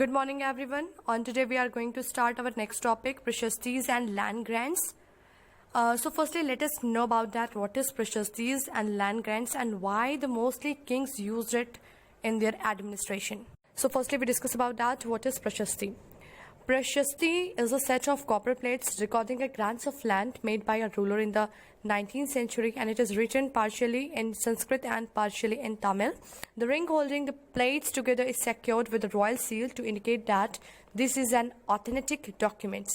Good morning, everyone. On today, we are going to start our next topic, Prashastis and land grants. So firstly, let us know about that. What is Prashastis and land grants, and why the mostly kings used it in their administration? So firstly, we discuss about that. What is Prashasti? Prashasti is a set of copper plates recording a grants of land made by a ruler in the 19th century, and it is written partially in Sanskrit and partially in Tamil. The ring holding the plates together is secured with a royal seal to indicate that this is an authentic document.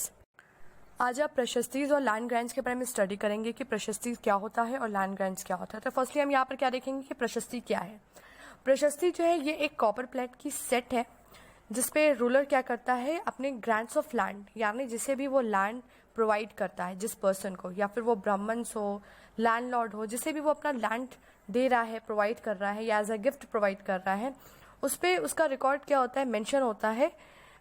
आज आप प्रशस्तीज और land grants के बारे में study करेंगे कि प्रशस्तीज क्या होता है और लैंड ग्रांट्स क्या होता है। तो फर्स्टली हम यहाँ पर क्या देखेंगे कि प्रशस्ति क्या है। प्रशस्ति जो है ये एक कॉपर प्लेट की सेट है जिसपे रूलर क्या करता है, अपने ग्रांट्स ऑफ लैंड यानी जिसे भी वो लैंड प्रोवाइड करता है जिस पर्सन को, या फिर वो ब्राह्मण्स हो, लैंडलॉर्ड हो, जिसे भी वो अपना लैंड दे रहा है, प्रोवाइड कर रहा है या एज अ गिफ्ट प्रोवाइड कर रहा है, उस पर उसका रिकॉर्ड क्या होता है, मेंशन होता है,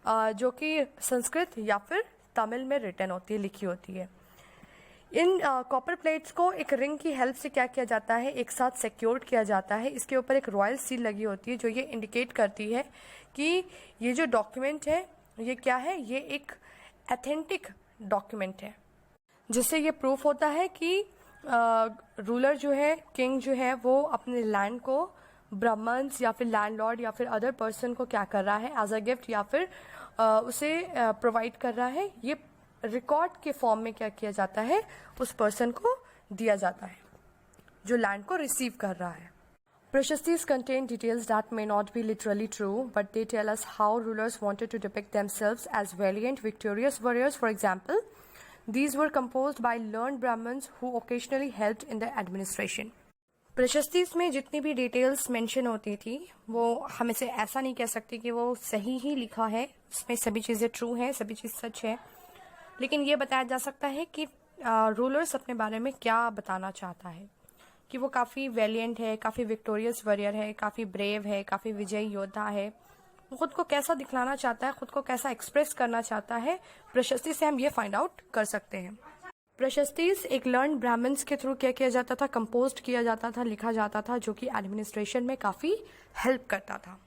जो कि संस्कृत या फिर तमिल में रिटन होती है, लिखी होती है। इन कॉपर प्लेट्स को एक रिंग की हेल्प से क्या किया जाता है, एक साथ सिक्योर्ड किया जाता है। इसके ऊपर एक रॉयल सील लगी होती है जो ये इंडिकेट करती है कि ये जो डॉक्यूमेंट है ये क्या है, ये एक ऑथेंटिक डॉक्यूमेंट है, जिससे ये प्रूफ होता है कि रूलर जो है, किंग जो है, वो अपने लैंड को ब्राह्मण्स या फिर लैंडलॉर्ड या फिर अदर पर्सन को क्या कर रहा है, एज अ गिफ्ट या फिर उसे प्रोवाइड कर रहा है। ये रिकॉर्ड के फॉर्म में क्या किया जाता है, उस पर्सन को दिया जाता है जो लैंड को रिसीव कर रहा है। Prashastis contain details that may not be literally true, but they tell us how rulers wanted to depict themselves as valiant, victorious warriors. For example, these were composed by learned Brahmins who occasionally helped in the administration. प्रशस्तिस में जितनी भी details mention होती थी वो हम इसे ऐसा नहीं कह सकते कि वो सही ही लिखा है, उसमें सभी चीज़ें ट्रू हैं, सभी चीज़ सच है, लेकिन ये बताया जा सकता है कि रूलर्स अपने बारे में क्या बताना चाहता है, कि वो काफ़ी वैलियंट है, काफ़ी विक्टोरियस वॉरियर है, काफ़ी ब्रेव है, काफ़ी विजयी योद्धा है। वो खुद को कैसा दिखलाना चाहता है, खुद को कैसा एक्सप्रेस करना चाहता है, प्रशस्ति से हम ये फाइंड आउट कर सकते हैं। प्रशस्तिस एक लर्न ब्राह्मण्स के थ्रू क्या किया जाता था, कंपोज किया जाता था, लिखा जाता था, जो कि एडमिनिस्ट्रेशन में काफ़ी हेल्प करता था।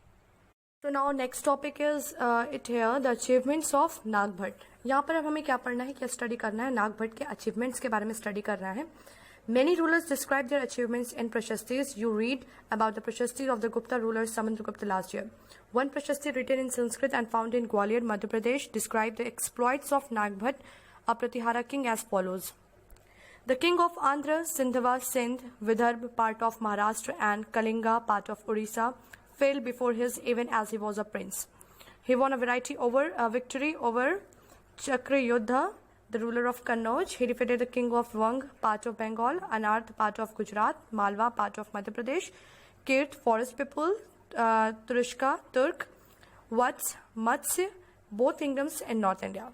तो now next topic is it here the achievements of Nagabhata. यहाँ पर अब हमें क्या पढ़ना है, क्या स्टडी करना है, नागभट्ट के अचीवमेंट्स के बारे में स्टडी करना है। Many rulers describe their achievements in Prashastis. You read about the Prashasti of the Gupta ruler Samandragupta last year. One Prashasti written in Sanskrit and found in Gwalior, Madhya Pradesh, described the exploits of Nagbhat, a Pratihara king, as follows. The king of Andhra, Sindhava, Sindh, Vidarbh, part of Maharashtra, and Kalinga, part of Orissa, fell before his even as he was a prince. He won a victory over Chakrayuddha, the ruler of Kannauj. He defeated the king of Wang, part of Bengal, Anarth, part of Gujarat, Malwa, part of Madhya Pradesh, Kirt, forest people, Turushka, Turk, Vats, Matsya, both kingdoms in North India.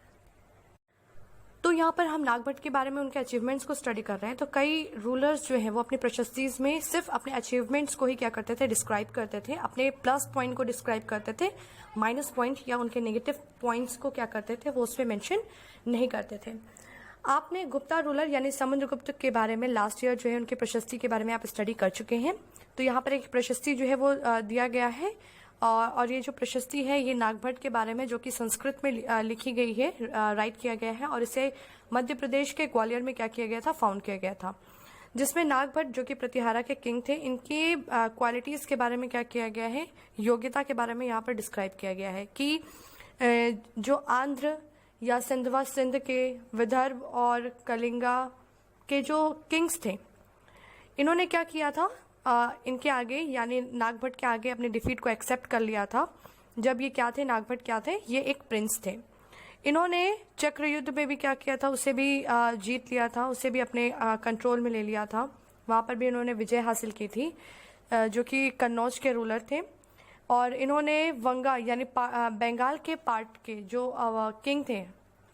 तो यहाँ पर हम नागभट्ट के बारे में उनके achievements को study कर रहे हैं। तो कई रूलर्स जो हैं वो अपनी प्रशस्तीज में सिर्फ अपने अचीवमेंट्स को ही क्या करते थे, डिस्क्राइब करते थे, अपने प्लस पॉइंट को डिस्क्राइब करते थे, माइनस पॉइंट या उनके नेगेटिव पॉइंट्स को क्या करते थे, वो उस पर मैंशन नहीं करते थे। आपने गुप्ता रूलर यानी समुद्रगुप्त के बारे में लास्ट ईयर जो है उनकी प्रशस्ति के बारे में आप स्टडी कर चुके हैं। तो यहाँ पर एक प्रशस्ति जो है वो दिया गया है, और ये जो प्रशस्ति है ये नागभट्ट के बारे में, जो कि संस्कृत में लिखी गई है, राइट किया गया है, और इसे मध्य प्रदेश के ग्वालियर में क्या किया गया था, फाउंड किया गया था, जिसमें नागभट्ट जो कि प्रतिहारा के किंग थे, इनकी क्वालिटीज के बारे में क्या किया गया है, योग्यता के बारे में यहाँ पर डिस्क्राइब किया गया है कि जो आंध्र या सिंधवा, सिंध के, विदर्भ और कलिंगा के जो किंग्स थे, इन्होंने क्या किया था, इनके आगे यानी नागभट्ट के आगे अपने डिफीट को एक्सेप्ट कर लिया था। जब ये क्या थे, नागभट्ट क्या थे, ये एक प्रिंस थे। इन्होंने चक्र युद्ध में भी क्या किया था, उसे भी जीत लिया था, उसे भी अपने कंट्रोल में ले लिया था, वहाँ पर भी इन्होंने विजय हासिल की थी, जो कि कन्नौज के रूलर थे। और इन्होंने वंगा यानी बंगाल के पार्ट के जो किंग थे,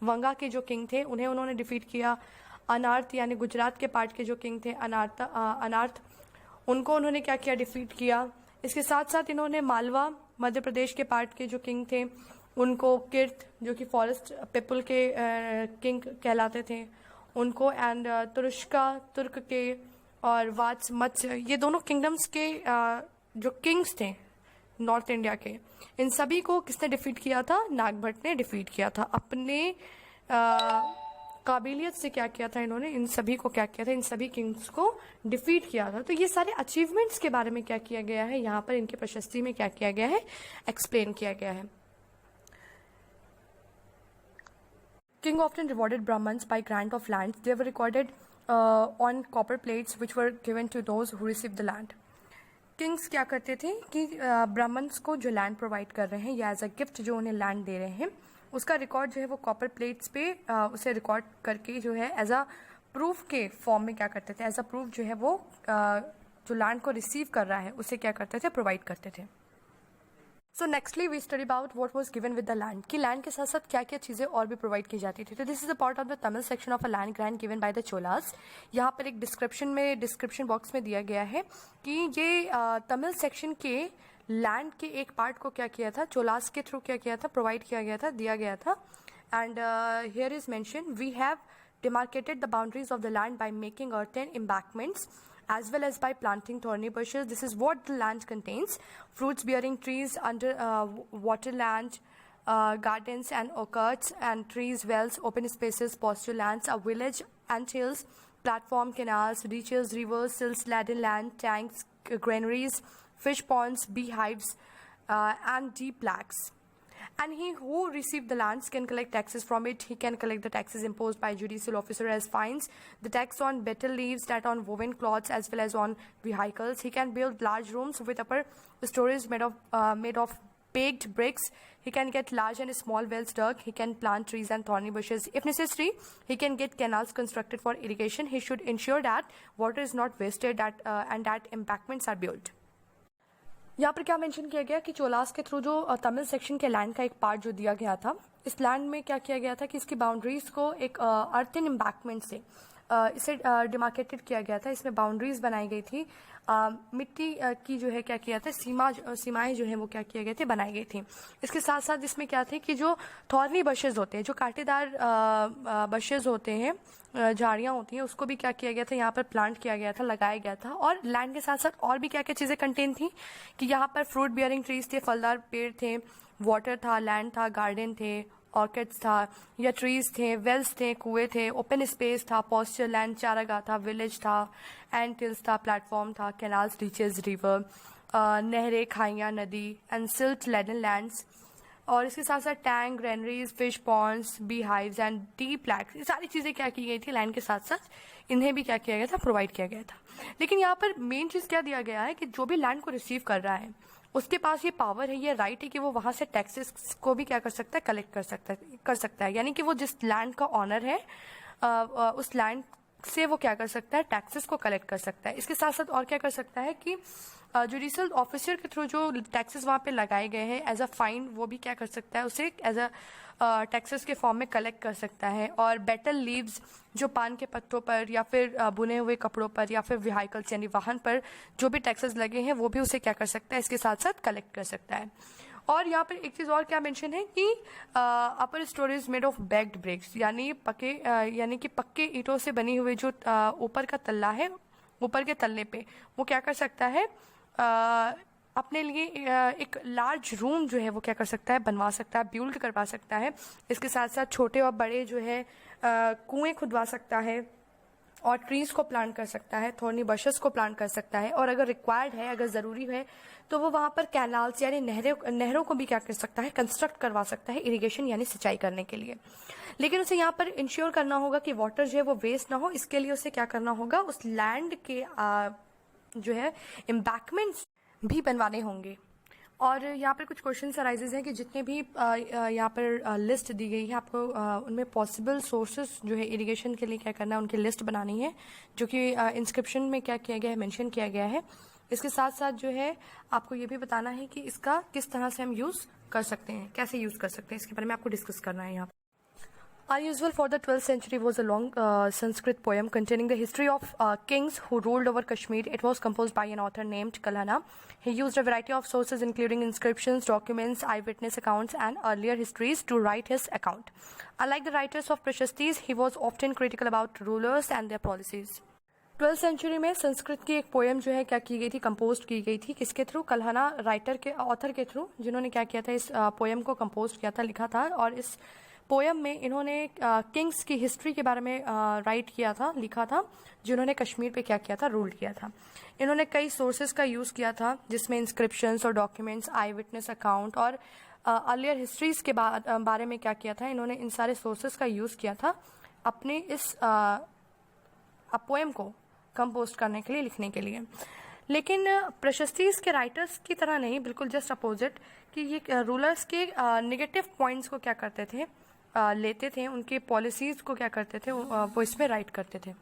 वंगा के जो किंग थे, उन्हें उन्होंने डिफीट किया। अनार्थ यानी गुजरात के पार्ट के जो किंग थे, अनार्थ, उनको उन्होंने क्या किया, डिफीट किया। इसके साथ साथ इन्होंने मालवा, मध्य प्रदेश के पार्ट के जो किंग थे, उनको, किर्त जो कि फॉरेस्ट पीपल के किंग कहलाते थे, उनको, एंड तुरुष्का, तुर्क के, और वात्स, मत्स्य, ये दोनों किंगडम्स के जो किंग्स थे, नॉर्थ इंडिया के, इन सभी को किसने डिफीट किया था? नागभट्ट ने डिफीट किया था। अपने काबिलियत से क्या किया था इन्होंने? इन सभी को क्या किया था? इन सभी किंग्स को डिफीट किया था। तो ये सारे अचीवमेंट्स के बारे में क्या किया गया है यहाँ पर, इनके प्रशस्ति में क्या किया गया है, एक्सप्लेन किया गया है। King often rewarded Brahmins by grant of lands. They were recorded on copper plates which were given to those who received the land. Kings क्या करते थे कि ब्राह्मण्स को जो लैंड प्रोवाइड कर रहे हैं या एज अ गिफ्ट जो उन्हें लैंड दे रहे हैं, उसका रिकॉर्ड जो है वो कॉपर प्लेट्स पे उसे रिकॉर्ड करके जो है एज अ प्रूफ के फॉर्म में क्या करते थे, एज अ प्रूफ जो है वो जो लैंड को रिसीव कर रहा है उसे क्या करते थे, प्रोवाइड करते थे। So nextly we study about what was given with the land, कि लैंड के साथ साथ क्या क्या चीज़ें और भी प्रोवाइड की जाती थी। तो this is a part of the Tamil section of a land grant given by the Cholas. यहाँ पर एक डिस्क्रिप्शन बॉक्स में दिया गया है कि ये तमिल सेक्शन के लैंड के एक पार्ट को क्या किया था, चोलास के थ्रू क्या किया था, प्रोवाइड किया गया था, दिया गया था। And here is mention, we have demarcated the boundaries of the land by making earthen embankments as well as by planting thorny bushes. This is what the land contains: fruits bearing trees, under waterland, gardens and orchards and trees, wells, open spaces, pasture lands, a village, ant hills, platform, canals, ditches, rivers, sills, laden land, tanks, granaries, fish ponds, beehives, and deep lakes. And he who received the lands can collect taxes from it. He can collect the taxes imposed by judicial officer as fines, the tax on betel leaves, that on woven cloths, as well as on vehicles. He can build large rooms with upper stories made of baked bricks. He can get large and small wells dug. He can plant trees and thorny bushes. If necessary, he can get canals constructed for irrigation. He should ensure that water is not wasted, and that embankments are built. यहाँ पर क्या mention किया गया कि चोलास के through जो Tamil section के land का एक पार्ट जो दिया गया था, इस लैंड में क्या किया गया था कि इसकी बाउंड्रीज को एक अर्थन एम्बैंकमेंट से इसे डिमार्केटेड किया गया था। इसमें बाउंड्रीज बनाई गई थी, मिट्टी की जो है क्या किया था, सीमाएं जो है वो क्या किए गए थे, बनाई गई थी। इसके साथ साथ इसमें क्या थे कि जो थॉर्नी बशेज होते हैं, जो कांटेदार बशेज होते हैं, झाड़ियाँ होती हैं, उसको भी क्या किया गया था, यहाँ पर प्लांट किया गया था, लगाया गया था। और लैंड के साथ साथ और भी क्या क्या चीज़ें कंटेन थी कि यहाँ पर फ्रूट बियरिंग ट्रीज थे, फलदार पेड़ थे, वाटर था, लैंड था, गार्डन थे, ऑर्किड्स था या ट्रीज थे, वेल्स थे, कुएं थे, ओपन स्पेस था, पॉस्चर लैंड, चारागाह था, विलेज था, एंड हिल्स था, प्लेटफॉर्म था, कैनाल्स, बीचेस, रिवर, नहरें, खाइयाँ, नदी, एंड सिल्ट लेडन लैंड्स। और इसके साथ साथ tank, granaries, fish ponds, bee hives and deep lakes, ये सारी चीज़ें क्या की गई थी, लैंड के साथ साथ इन्हें भी क्या किया गया था, प्रोवाइड किया गया था। लेकिन यहाँ पर मेन चीज़ क्या दिया गया है कि जो भी लैंड को रिसीव कर रहा है उसके पास ये पावर है, ये राइट है कि वो वहाँ से टैक्सेस को भी क्या कर सकता है, कलेक्ट कर सकता है। यानी कि वो जिस लैंड का ऑनर है उस लैंड से वो क्या कर सकता है, टैक्सेस को कलेक्ट कर सकता है। इसके साथ साथ और क्या कर सकता है कि जुडिशियल ऑफिसर के थ्रू जो टैक्सेस वहाँ पे लगाए गए हैं एज अ फाइन, वो भी क्या कर सकता है, उसे एज अ टैक्सेस के फॉर्म में कलेक्ट कर सकता है। और बेटल लीव्स, जो पान के पत्तों पर या फिर बुने हुए कपड़ों पर या फिर व्हीकल्स यानी वाहन पर जो भी टैक्सेस लगे हैं वो भी उसे क्या कर सकता है, इसके साथ साथ कलेक्ट कर सकता है। और यहाँ पर एक चीज़ और क्या मेंशन है कि upper storage made of baked bricks, यानी कि पक्के ईंटों से बनी हुई जो ऊपर का तल्ला है, ऊपर के तल्ले पे वो क्या कर सकता है, अपने लिए एक लार्ज रूम जो है वो क्या कर सकता है, बनवा सकता है, बिल्ड करवा सकता है। इसके साथ साथ छोटे और बड़े जो है कुएं खुदवा सकता है और ट्रीज को प्लांट कर सकता है, थॉर्नी बशेस को प्लांट कर सकता है। और अगर रिक्वायर्ड है, अगर ज़रूरी है तो वो वहाँ पर कैनाल्स यानी नहरों को भी क्या कर सकता है, कंस्ट्रक्ट करवा सकता है, इरिगेशन यानी सिंचाई करने के लिए। लेकिन उसे यहाँ पर इंश्योर करना होगा कि वाटर जो है वो वेस्ट ना हो। इसके लिए उसे क्या करना होगा, उस लैंड के जो है एम्बैंकमेंट्स भी बनवाने होंगे। और यहाँ पर कुछ क्वेश्चन अराइजेज हैं कि जितने भी यहाँ पर लिस्ट दी गई है आपको उनमें पॉसिबल सोर्सेस जो है इरिगेशन के लिए क्या करना है, उनकी लिस्ट बनानी है, जो कि इंस्क्रिप्शन में क्या किया गया है, मेंशन किया गया है। इसके साथ साथ जो है आपको ये भी बताना है कि इसका किस तरह से हम यूज़ कर सकते हैं, कैसे यूज़ कर सकते हैं, इसके बारे में आपको डिस्कस करना है यहाँ पर। Unusual for the 12th century was a long Sanskrit poem containing the history of kings who ruled over Kashmir. It was composed by an author named Kalhana. He used a variety of sources including inscriptions, documents, eyewitness accounts and earlier histories to write his account. Unlike the writers of Prashastis, he was often critical about rulers and their policies. 12th century में संस्कृत की एक poem जो है क्या की गई थी, compose की गई थी, किसके थ्रू? कल्हना राइटर के, ऑथर के थ्रू, जिन्होंने क्या किया था, इस पोएम को कंपोज किया था, लिखा था। और इस पोएम में इन्होंने किंग्स की हिस्ट्री के बारे में राइट किया था, लिखा था, जिन्होंने कश्मीर पे क्या किया था, रूल किया था। इन्होंने कई सोर्सेज का यूज़ किया था, जिसमें इंस्क्रिप्शंस और डॉक्यूमेंट्स, आई विटनेस अकाउंट और अर्लियर हिस्ट्रीज के बारे में क्या किया था, इन्होंने इन सारे सोर्सेज का यूज़ किया था अपने इस पोएम को कंपोज करने के लिए, लिखने के लिए। लेकिन प्रशस्तिज के राइटर्स की तरह नहीं, बिल्कुल जस्ट अपोजिट, कि ये रूलर्स के नेगेटिव पॉइंट्स को क्या करते थे, लेते थे, उनके पॉलिसीज को क्या करते थे, वो इसमें राइट करते थे।